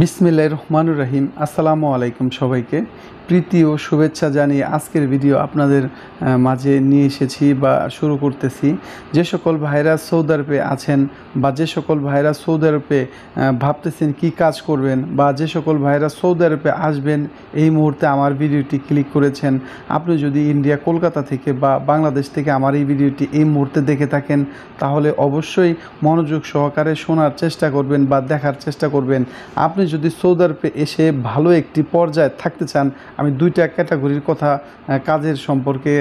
বিসমিল্লাহির রহমানির রহিম। আসসালামু আলাইকুম সবাইকে। প্রীতি ও শুভেচ্ছা জানিয়ে আজকের ভিডিও আপনাদের মাঝে নিয়ে এসেছি বা শুরু করতেছি। যে সকল ভাইরা সৌদি আরবে আছেন বা যে সকল ভাইরা সৌদি আরবে ভাবতেছেন কি কাজ করবেন বা যে সকল ভাইরা সৌদি আরবে আসবেন এই মুহূর্তে আমার ভিডিওটি ক্লিক করেছেন, আপনি যদি ইন্ডিয়া কলকাতা থেকে বা বাংলাদেশ থেকে আমার এই ভিডিওটি এই মুহূর্তে দেখে থাকেন তাহলে অবশ্যই মনোযোগ সহকারে শোনার চেষ্টা করবেন বা দেখার চেষ্টা করবেন। আপনি যদি সৌদি আরবে এসে ভালো একটি পর্যায়ে থাকতে চান, আমি দুইটা ক্যাটাগরির কাজের সম্পর্কে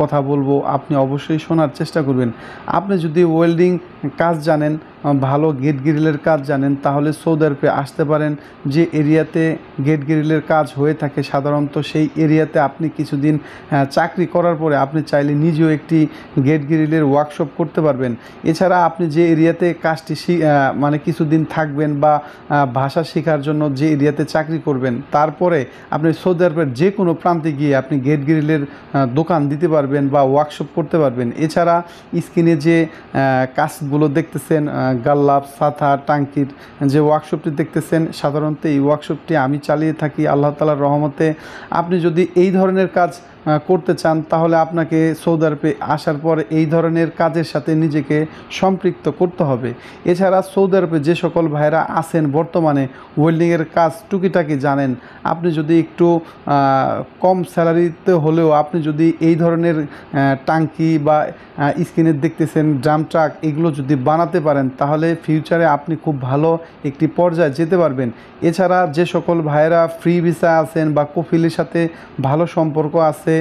কথা বলবো, আপনি অবশ্যই শোনার চেষ্টা করবেন। আপনি যদি ওয়েল্ডিং কাজ জানেন, ভালো গেট গ্রিলের কাজ জানেন, তাহলে সৌদি আরবে আসতে পারেন। যে এরিয়াতে গেট গ্রিলের কাজ হয়ে থাকে সাধারণত সেই এরিয়াতে আপনি কিছুদিন চাকরি করার পরে আপনি চাইলে নিজেও একটি গেট গ্রিলের ওয়ার্কশপ করতে পারবেন। এছাড়া আপনি যে এরিয়াতে কাজটি মানে কিছুদিন থাকবেন বা ভাষা শেখার জন্য যে এরিয়াতে চাকরি করবেন, তারপরে আপনি সৌদি আরবের যে কোনো প্রান্তে গিয়ে আপনি গেট গ্রিলের দোকান দিতে পারবেন বা ওয়ার্কশপ করতে পারবেন। এছাড়া স্ক্রিনে যে কাজগুলো দেখতেছেন, গাল্লাপ, ছাতা, টাঙ্কির যে ওয়ার্কশপটি দেখতেছেন, সাধারণত এই ওয়ার্কশপটি আমি চালিয়ে থাকি আল্লাহ তাআলার রহমতে। আপনি যদি এই ধরনের কাজ করতে চান তাহলে আপনাকে সৌদি আরবে আসার পর এই ধরনের কাজের সাথে নিজেকে সম্পৃক্ত করতে হবে। এছাড়া সৌদি আরবে যে সকল ভাইরা আছেন বর্তমানে ওয়েল্ডিংয়ের কাজ টুকিটাকি জানেন, আপনি যদি একটু কম স্যালারিতে হলেও আপনি যদি এই ধরনের টাঙ্কি বা স্ক্রিনে দেখতেছেন ড্রাম ট্রাক এগুলো যদি বানাতে পারেন তাহলে ফিউচারে আপনি খুব ভালো একটি পর্যায়ে যেতে পারবেন। এছাড়া যে সকল ভাইরা ফ্রি ভিসা আছেন বা কফিলের সাথে ভালো সম্পর্ক আছে,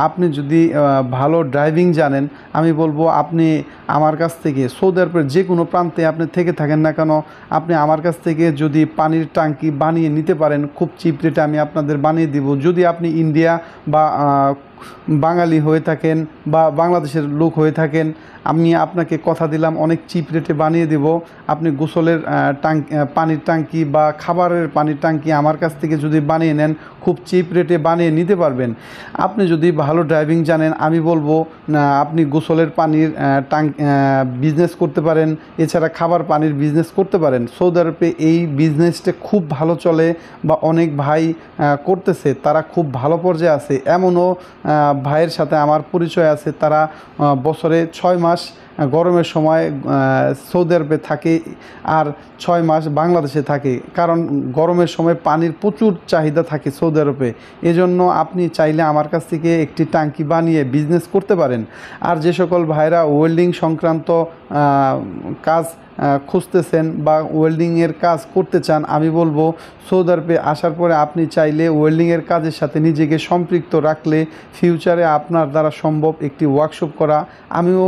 আপনি যদি ভালো ড্রাইভিং জানেন, আমি বলবো আপনি আমার কাছ থেকে সৌদি আরবের যে কোনো প্রান্তে আপনি থেকে থাকেন না কেন, আপনি আমার কাছ থেকে যদি পানির ট্যাঙ্কি বানিয়ে নিতে পারেন খুব চিপ রেটে আমি আপনাদের বানিয়ে দিব। যদি আপনি ইন্ডিয়া বা বাঙালি হয়ে থাকেন বা বাংলাদেশের লোক হয়ে থাকেন, আমি আপনাকে কথা দিলাম অনেক চিপ রেটে বানিয়ে দেব। আপনি গোসলের পানির ট্যাঙ্কি বা খাবারের পানির ট্যাঙ্কি আমার কাছ থেকে যদি বানিয়ে নেন খুব চিপ রেটে বানিয়ে নিতে পারবেন। আপনি যদি ভালো ড্রাইভিং জানেন, আমি বলবো আপনি গোসলের পানির বিজনেস করতে পারেন। এছাড়া খাবার পানির বিজনেস করতে পারেন। সৌদি আরবে এই বিজনেসটা খুব ভালো চলে বা অনেক ভাই করতেছে, তারা খুব ভালো পর্যায়ে আছে। এমনও ভাইয়ের সাথে আমার পরিচয় আছে, তারা বছরে 6 মাস গরমের সময় সৌদি আরবে থাকে আর 6 মাস বাংলাদেশে থাকে, কারণ গরমের সময় পানির প্রচুর চাহিদা থাকে সৌদি আরবে। এজন্য আপনি চাইলে আমার কাছ থেকে একটি ট্যাঙ্কি বানিয়ে বিজনেস করতে পারেন। আর যে সকল ভাইরা ওয়েল্ডিং সংক্রান্ত কাজ খুঁজতেছেন বা ওয়েল্ডিংয়ের কাজ করতে চান, আমি বলবো সৌদি আরবে আসার পরে আপনি চাইলে ওয়েল্ডিংয়ের কাজের সাথে নিজেকে সম্পৃক্ত রাখলে ফিউচারে আপনার দ্বারা সম্ভব একটি ওয়ার্কশপ করা। আমিও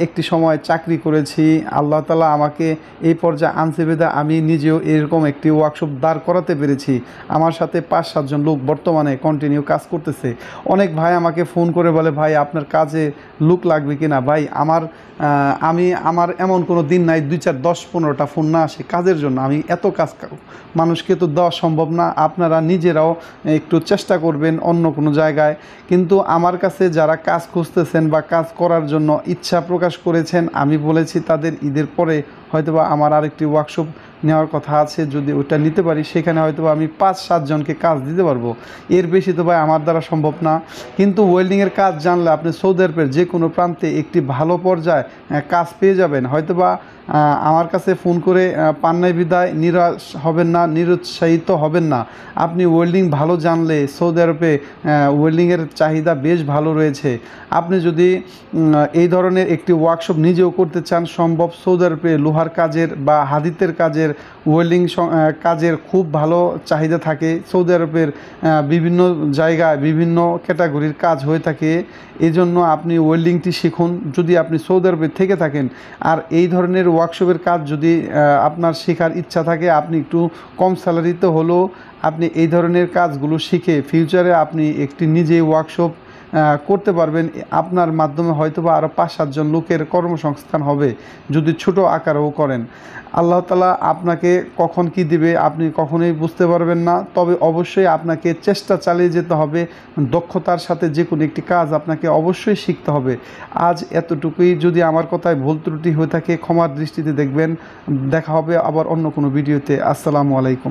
একটি সময় চাকরি করেছি, আল্লাহ তাআলা আমাকে এই পর্যায়ে আনছে বেদা আমি নিজেও এরকম একটি ওয়ার্কশপ দাঁড় করাতে পেরেছি। আমার সাথে 5-7 জন লোক বর্তমানে কন্টিনিউ কাজ করতেছে। অনেক ভাই আমাকে ফোন করে বলে, ভাই আপনার কাজে লোক লাগবে কিনা। ভাই আমার এমন কোনো দিন নাই 2-4-10-15টা ফোন না আসে কাজের জন্য। আমি এত কাজ মানুষকে তো দেওয়া সম্ভব না। আপনারা নিজেরাও একটু চেষ্টা করবেন অন্য কোনো জায়গায়। কিন্তু আমার কাছে যারা কাজ খুঁজতেছেন বা কাজ করার জন্য ইচ্ছা প্রকাশ করেছেন, আমি বলেছি তাদের ঈদের পরে হয়তোবা আমার আরেকটি ওয়ার্কশপ নেওয়ার কথা আছে। যদি ওটা নিতে পারি সেখানে হয়তোবা আমি 5-7 জনকে কাজ দিতে পারবো। এর বেশি তো ভাই আমার দ্বারা সম্ভব না। কিন্তু ওয়েল্ডিংয়ের কাজ জানলে আপনি সৌদি আরবের যে কোনো প্রান্তে একটি ভালো পর্যায়ে কাজ পেয়ে যাবেন। হয়তোবা আমার কাছে ফোন করে পান্নাই বিদায় নিরাশ হবেন না, নিরুৎসাহিত হবেন না। আপনি ওয়েল্ডিং ভালো জানলে সৌদি আরবে ওয়েল্ডিংয়ের চাহিদা বেশ ভালো রয়েছে। আপনি যদি এই ধরনের একটি ওয়ার্কশপ নিজেও করতে চান, সম্ভব। সৌদি আরবে লোহার কাজের বা হাদিতের কাজের ওয়েল্ডিং কাজের খুব ভালো চাহিদা থাকে। সৌদি আরবের বিভিন্ন জায়গায় বিভিন্ন ক্যাটাগরির কাজ হয়ে থাকে। এই জন্য আপনি ওয়েল্ডিংটি শিখুন যদি আপনি সৌদি আরবে থেকে থাকেন। আর এই ধরনের ওয়ার্কশপের কাজ যদি আপনার শেখার ইচ্ছা থাকে, আপনি একটু কম স্যালারিতে হলেও আপনি এই ধরনের কাজগুলো শিখে ফিউচারে আপনি একটি নিজেই ওয়ার্কশপ করতে পারবেন। আপনার মাধ্যমে হয়তোবা আরও 5-7 জন লোকের কর্মসংস্থান হবে যদি ছোট আকারেও করেন। আল্লাহ তাআলা আপনাকে কখন কি দিবে আপনি কখনোই বুঝতে পারবেন না। তবে অবশ্যই আপনাকে চেষ্টা চালিয়ে যেতে হবে। দক্ষতার সাথে যে কোনো একটি কাজ আপনাকে অবশ্যই শিখতে হবে। আজ এতটুকুই। যদি আমার কথায় ভুল ত্রুটি হয়ে থাকে ক্ষমার দৃষ্টিতে দেখবেন। দেখা হবে আবার অন্য কোনো ভিডিওতে। আসসালামু আলাইকুম।